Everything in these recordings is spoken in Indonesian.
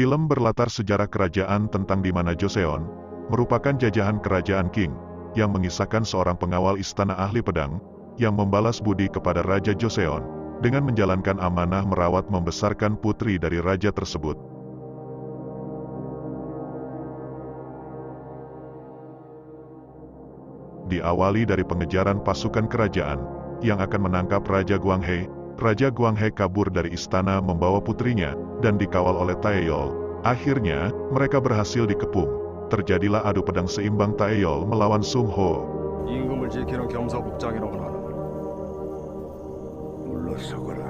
Film berlatar sejarah kerajaan tentang di mana Joseon merupakan jajahan kerajaan Qing yang mengisahkan seorang pengawal istana ahli pedang yang membalas budi kepada Raja Joseon dengan menjalankan amanah merawat membesarkan putri dari raja tersebut. Diawali dari pengejaran pasukan kerajaan yang akan menangkap Raja Guanghe. Raja Guanghe kabur dari istana membawa putrinya dan dikawal oleh Taeyol. Akhirnya, mereka berhasil dikepung. Terjadilah adu pedang seimbang Taeyol melawan Sung Ho. 임금을 지키는 겸사복장이라고 하는 물러서거라.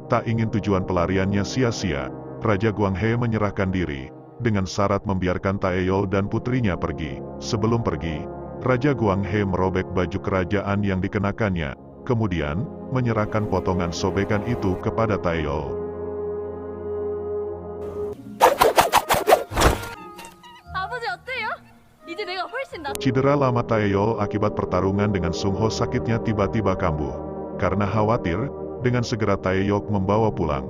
Tak ingin tujuan pelariannya sia-sia, Raja Guanghe menyerahkan diri, dengan syarat membiarkan Taeyol dan putrinya pergi. Sebelum pergi, Raja Guanghe merobek baju kerajaan yang dikenakannya, kemudian menyerahkan potongan sobekan itu kepada Taeyol. Cedera lama Taeyol akibat pertarungan dengan Sung Ho sakitnya tiba-tiba kambuh. Karena khawatir, dengan segera Taeyok membawa pulang.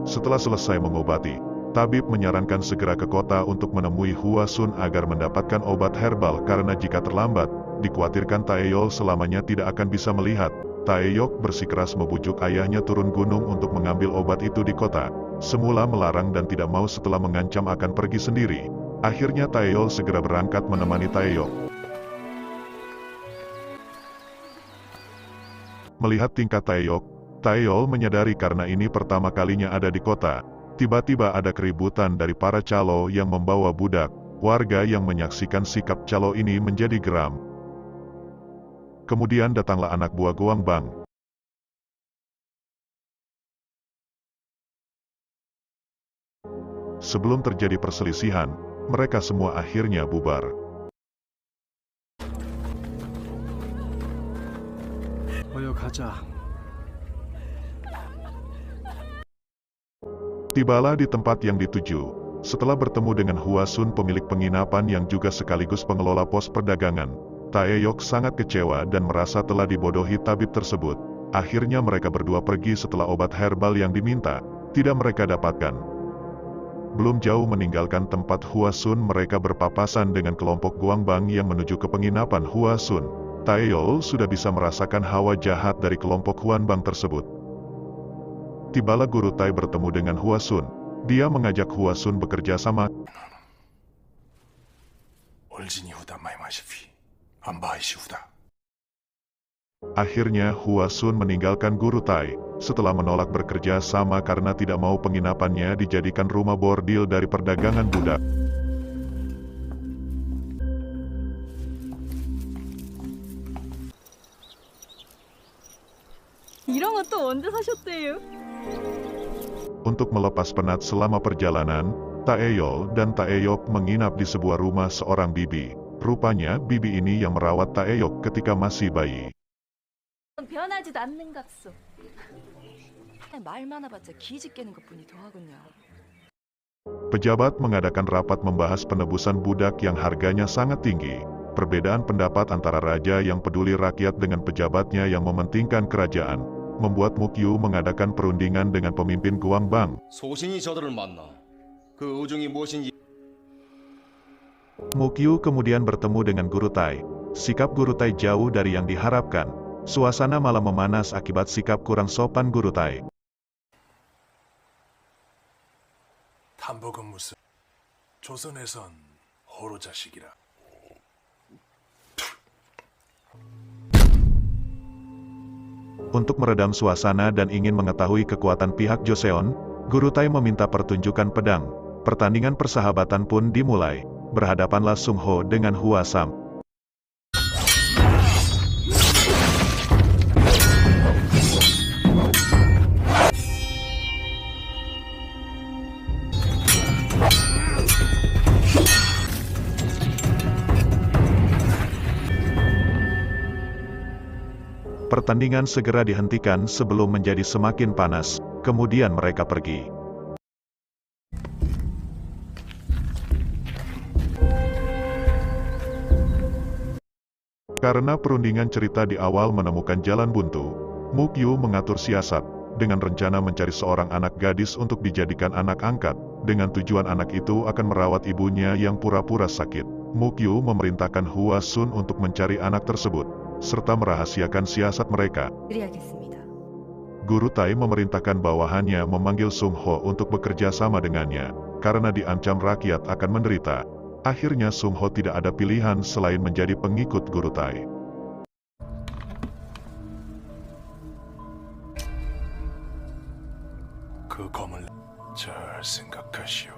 Setelah selesai mengobati, tabib menyarankan segera ke kota untuk menemui Hua Sun agar mendapatkan obat herbal karena jika terlambat, dikhawatirkan Taeyol selamanya tidak akan bisa melihat. Taeyok bersikeras membujuk ayahnya turun gunung untuk mengambil obat itu di kota. Semula melarang dan tidak mau setelah mengancam akan pergi sendiri. Akhirnya Taeyol segera berangkat menemani Taeyok. Melihat tingkah Taeyok, Taeyol menyadari karena ini pertama kalinya ada di kota. Tiba-tiba ada keributan dari para calo yang membawa budak. Warga yang menyaksikan sikap calo ini menjadi geram. Kemudian datanglah anak buah Guang Bang. Sebelum terjadi perselisihan, mereka semua akhirnya bubar. 어여 가자. Tibalah di tempat yang dituju. Setelah bertemu dengan Hua Sun pemilik penginapan yang juga sekaligus pengelola pos perdagangan, Taeyok sangat kecewa dan merasa telah dibodohi tabib tersebut. Akhirnya mereka berdua pergi setelah obat herbal yang diminta tidak mereka dapatkan. Belum jauh meninggalkan tempat Hua Sun, mereka berpapasan dengan kelompok Guang Bang yang menuju ke penginapan Hua Sun. Taeyol sudah bisa merasakan hawa jahat dari kelompok Huan Bang tersebut. Tibalah Guru Tai bertemu dengan Hua Sun. Dia mengajak Hua Sun bekerja sama. Akhirnya Hua Sun meninggalkan Guru Tai, setelah menolak bekerja sama karena tidak mau penginapannya dijadikan rumah bordil dari perdagangan budak. 이런 거 또 언제 사셨대요? Untuk melepas penat selama perjalanan, Taeyol dan Taeyok menginap di sebuah rumah seorang bibi. Rupanya bibi ini yang merawat Taeyok ketika masih bayi. 변하지도 않는 값소. 말 많아봤자 기지 깨는 것뿐이 더하군요. Pejabat mengadakan rapat membahas penebusan budak yang harganya sangat tinggi. Perbedaan pendapat antara raja yang peduli rakyat dengan pejabatnya yang mementingkan kerajaan, membuat Mukyu mengadakan perundingan dengan pemimpin Guang Bang. 소신이 저들을 만나. 그 의중이 무엇인지. Mukyu kemudian bertemu dengan Guru Tai. Sikap Guru Tai jauh dari yang diharapkan. Suasana malah memanas akibat sikap kurang sopan Guru Tai. 탐복은 무슨 조선에선 호로 자식이라. Untuk meredam suasana dan ingin mengetahui kekuatan pihak Joseon, Guru Tai meminta pertunjukan pedang. Pertandingan persahabatan pun dimulai. Berhadapanlah Sung Ho dengan Hua Sam. Pertandingan segera dihentikan sebelum menjadi semakin panas, kemudian mereka pergi. Karena perundingan cerita di awal menemukan jalan buntu, Mukyu mengatur siasat, dengan rencana mencari seorang anak gadis untuk dijadikan anak angkat, dengan tujuan anak itu akan merawat ibunya yang pura-pura sakit. Mukyu memerintahkan Hua Sun untuk mencari anak tersebut, serta merahasiakan siasat mereka. 드리겠습니다. Guru Tai memerintahkan bawahannya memanggil Sung Ho untuk bekerja sama dengannya, karena diancam rakyat akan menderita. Akhirnya Sung Ho tidak ada pilihan selain menjadi pengikut Guru Tai. 그 검을 잘 생각하시오.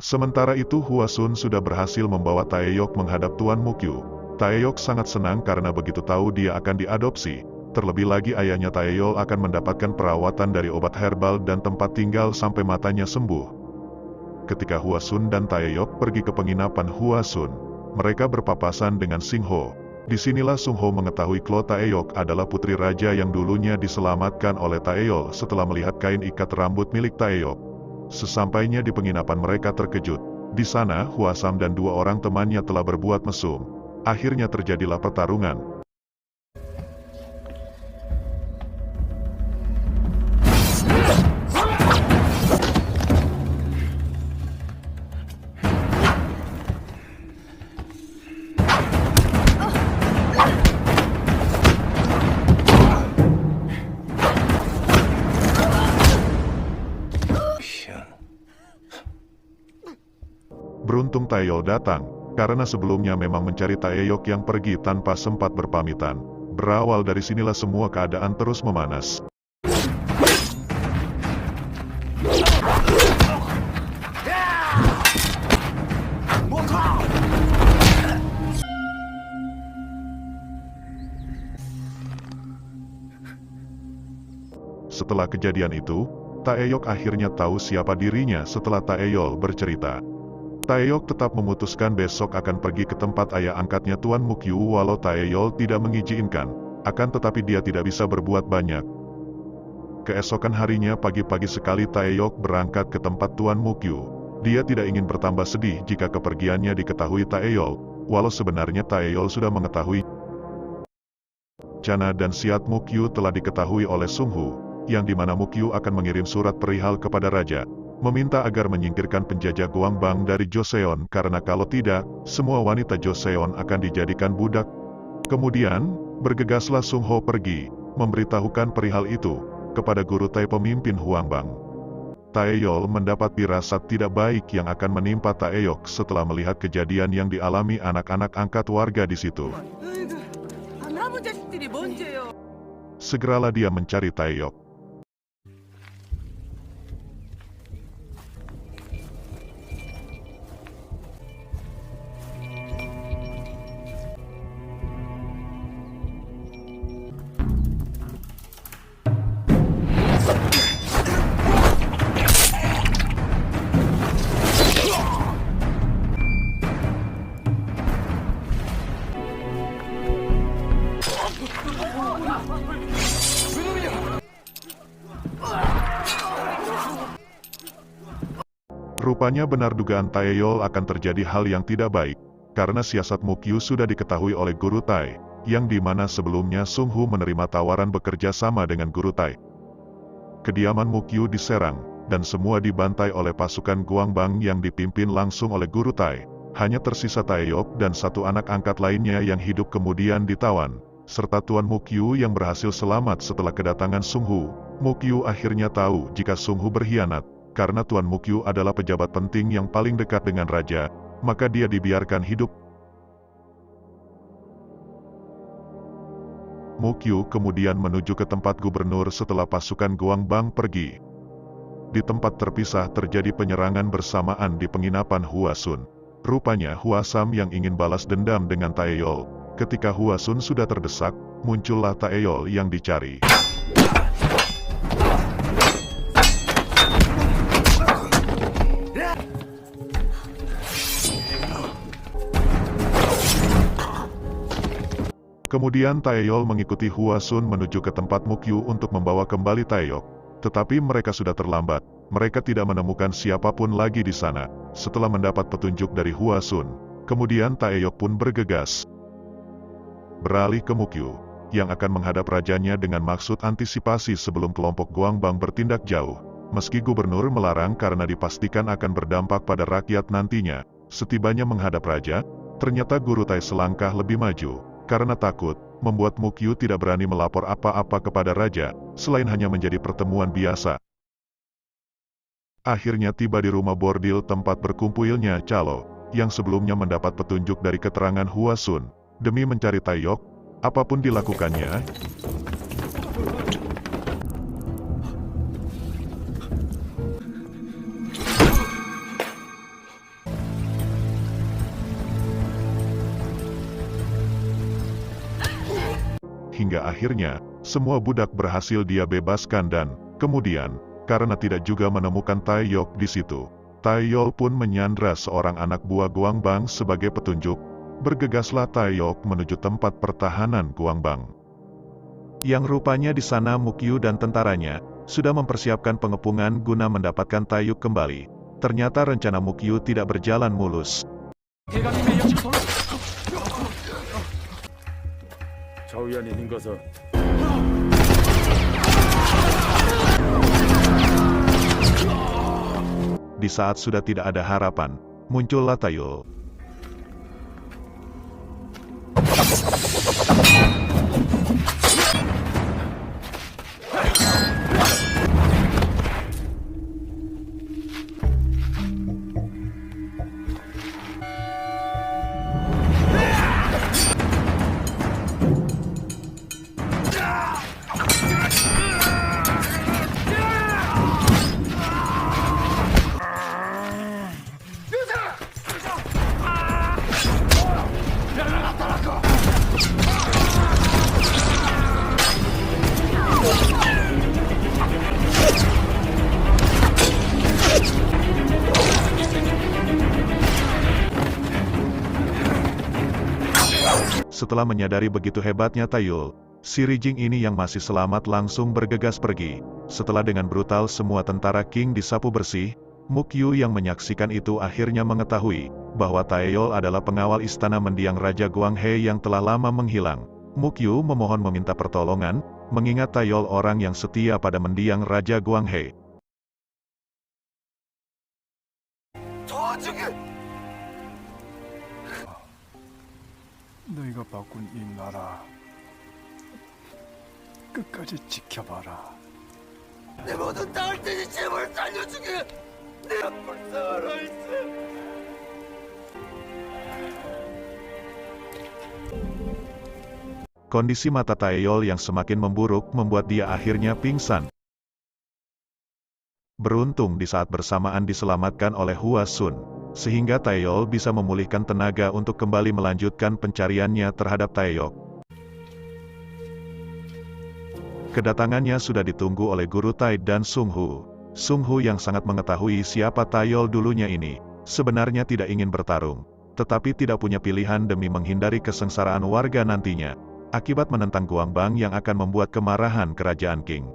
Sementara itu Hua Sun sudah berhasil membawa Taeyok menghadap Tuan Mukyu. Taeyok sangat senang karena begitu tahu dia akan diadopsi. Terlebih lagi ayahnya Taeyol akan mendapatkan perawatan dari obat herbal dan tempat tinggal sampai matanya sembuh. Ketika Hua Sun dan Taeyok pergi ke penginapan Hua Sun, mereka berpapasan dengan Sing Ho. Disinilah Sung Ho mengetahui Klo Taeyok adalah putri raja yang dulunya diselamatkan oleh Taeyol setelah melihat kain ikat rambut milik Taeyok. Sesampainya di penginapan mereka terkejut. Di sana Hua Sam dan dua orang temannya telah berbuat mesum. Akhirnya terjadilah pertarungan. Beruntung Taeyol datang, karena sebelumnya memang mencari Taeyok yang pergi tanpa sempat berpamitan. Berawal dari sinilah semua keadaan terus memanas. Setelah kejadian itu, Taeyok akhirnya tahu siapa dirinya setelah Taeyol bercerita. Taeyok tetap memutuskan besok akan pergi ke tempat ayah angkatnya Tuan Mukyu walau Taeyol tidak mengizinkan, akan tetapi dia tidak bisa berbuat banyak. Keesokan harinya pagi-pagi sekali Taeyok berangkat ke tempat Tuan Mukyu. Dia tidak ingin bertambah sedih jika kepergiannya diketahui Taeyol, walau sebenarnya Taeyol sudah mengetahui. Rencana dan siat Mukyu telah diketahui oleh Sung Hu, yang dimana Mukyu akan mengirim surat perihal kepada raja, meminta agar menyingkirkan penjajah Guangbang dari Joseon karena kalau tidak, semua wanita Joseon akan dijadikan budak. Kemudian, bergegaslah Sung Ho pergi, memberitahukan perihal itu kepada Guru Tai pemimpin Huangbang. Taeyol mendapat firasat tidak baik yang akan menimpa Taeyok setelah melihat kejadian yang dialami anak-anak angkat warga di situ. Segeralah dia mencari Taeyok. Rupanya benar dugaan Taeyol akan terjadi hal yang tidak baik, karena siasat Mukyu sudah diketahui oleh Guru Tai, yang dimana sebelumnya Sung Hu menerima tawaran bekerja sama dengan Guru Tai. Kediaman Mukyu diserang, dan semua dibantai oleh pasukan Guangbang yang dipimpin langsung oleh Guru Tai. Hanya tersisa Taeyok dan satu anak angkat lainnya yang hidup kemudian ditawan, serta Tuan Mukyu yang berhasil selamat setelah kedatangan Sung Hu. Mukyu akhirnya tahu jika Sung Hu berkhianat. Karena Tuan Mukyu adalah pejabat penting yang paling dekat dengan raja, maka dia dibiarkan hidup. Mukyu kemudian menuju ke tempat gubernur setelah pasukan Guangbang pergi. Di tempat terpisah terjadi penyerangan bersamaan di penginapan Hua Sun. Rupanya Hua Sam yang ingin balas dendam dengan Taeyol. Ketika Hua Sun sudah terdesak, muncullah Taeyol yang dicari. Kemudian Taeyol mengikuti Hua Sun menuju ke tempat Mukyu untuk membawa kembali Taeyok. Tetapi mereka sudah terlambat, mereka tidak menemukan siapapun lagi di sana. Setelah mendapat petunjuk dari Hua Sun, kemudian Taeyok pun bergegas beralih ke Mukyu, yang akan menghadap rajanya dengan maksud antisipasi sebelum kelompok Guangbang bertindak jauh. Meski gubernur melarang karena dipastikan akan berdampak pada rakyat nantinya, setibanya menghadap raja, ternyata Guru Tai selangkah lebih maju, karena takut, membuat Mukyu tidak berani melapor apa-apa kepada raja, selain hanya menjadi pertemuan biasa. Akhirnya tiba di rumah bordil tempat berkumpulnya Calo, yang sebelumnya mendapat petunjuk dari keterangan Hua Sun, demi mencari Taeyok, apapun dilakukannya. Hingga akhirnya, semua budak berhasil dia bebaskan dan, kemudian, karena tidak juga menemukan Taeyok di situ, Taeyol pun menyandra seorang anak buah Guangbang sebagai petunjuk. Bergegaslah Taeyok menuju tempat pertahanan Guangbang. Yang rupanya di sana Mukyu dan tentaranya sudah mempersiapkan pengepungan guna mendapatkan Taeyok kembali. Ternyata rencana Mukyu tidak berjalan mulus. Di saat sudah tidak ada harapan, muncullah Taeyol. Setelah menyadari begitu hebatnya Taeyol, si Rijing ini yang masih selamat langsung bergegas pergi. Setelah dengan brutal semua tentara King disapu bersih, Mukyu yang menyaksikan itu akhirnya mengetahui bahwa Taeyol adalah pengawal istana mendiang Raja Guanghe yang telah lama menghilang. Mukyu memohon meminta pertolongan, mengingat Taeyol orang yang setia pada mendiang Raja Guanghe. 너희가 바꾼 이 나라 끝까지 지켜봐라. 내 모든 나을 테니 제발 살려주게. 내가 불쌍하라 했어. Kondisi mata Taeyol yang semakin memburuk membuat dia akhirnya pingsan. Beruntung di saat bersamaan diselamatkan oleh Hua Sun, sehingga Taeyol bisa memulihkan tenaga untuk kembali melanjutkan pencariannya terhadap Taeyok. Kedatangannya sudah ditunggu oleh Guru Tai dan Sung Hu. Sung Hu yang sangat mengetahui siapa Taeyol dulunya ini, sebenarnya tidak ingin bertarung, tetapi tidak punya pilihan demi menghindari kesengsaraan warga nantinya, akibat menentang Guangbang yang akan membuat kemarahan kerajaan King.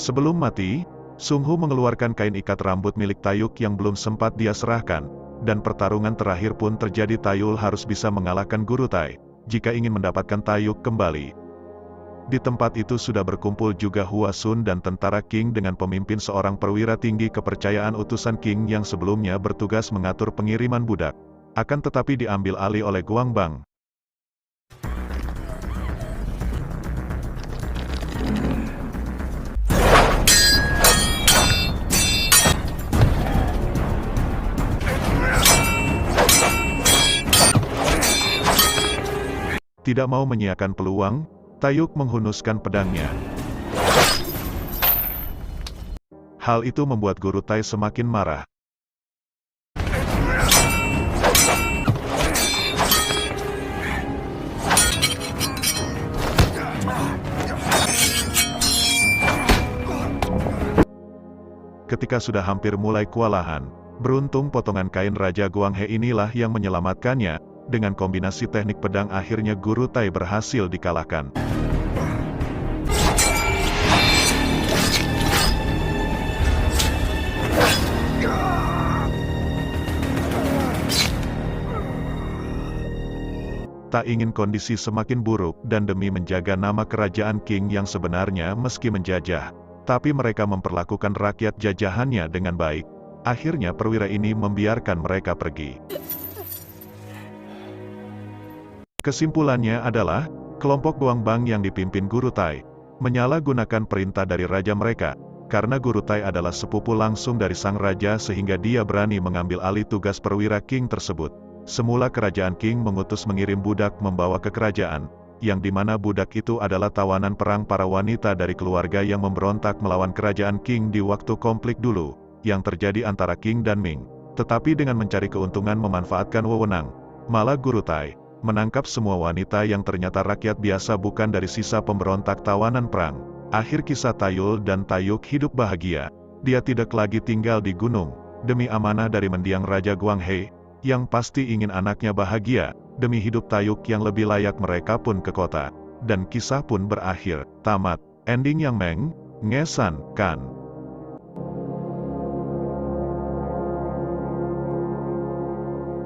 Sebelum mati, Sung Hu mengeluarkan kain ikat rambut milik Taeyuk yang belum sempat dia serahkan, dan pertarungan terakhir pun terjadi. Taeyul harus bisa mengalahkan Guru Tai, jika ingin mendapatkan Taeyuk kembali. Di tempat itu sudah berkumpul juga Hua Sun dan tentara King dengan pemimpin seorang perwira tinggi kepercayaan utusan King yang sebelumnya bertugas mengatur pengiriman budak, akan tetapi diambil alih oleh Guangbang. Tidak mau menyiakan peluang, Taeyuk menghunuskan pedangnya. Hal itu membuat Guru Tai semakin marah. Ketika sudah hampir mulai kewalahan, beruntung potongan kain Raja Guanghe inilah yang menyelamatkannya. Dengan kombinasi teknik pedang akhirnya Guru Tai berhasil dikalahkan. Tak ingin kondisi semakin buruk dan demi menjaga nama kerajaan Qing yang sebenarnya meski menjajah, tapi mereka memperlakukan rakyat jajahannya dengan baik. Akhirnya perwira ini membiarkan mereka pergi. Kesimpulannya adalah, kelompok Guangbang yang dipimpin Guru Tai, menyalahgunakan perintah dari raja mereka, karena Guru Tai adalah sepupu langsung dari sang raja sehingga dia berani mengambil alih tugas perwira Qing tersebut. Semula kerajaan Qing mengutus mengirim budak membawa ke kerajaan, yang dimana budak itu adalah tawanan perang para wanita dari keluarga yang memberontak melawan kerajaan Qing di waktu konflik dulu, yang terjadi antara Qing dan Ming. Tetapi dengan mencari keuntungan memanfaatkan wewenang, malah Guru Tai menangkap semua wanita yang ternyata rakyat biasa bukan dari sisa pemberontak tawanan perang. Akhir kisah Tayul dan Tayuk hidup bahagia. Dia tidak lagi tinggal di gunung, demi amanah dari mendiang Raja Guanghe, yang pasti ingin anaknya bahagia, demi hidup Tayuk yang lebih layak mereka pun ke kota. Dan kisah pun berakhir, tamat. Ending yang mengesankan.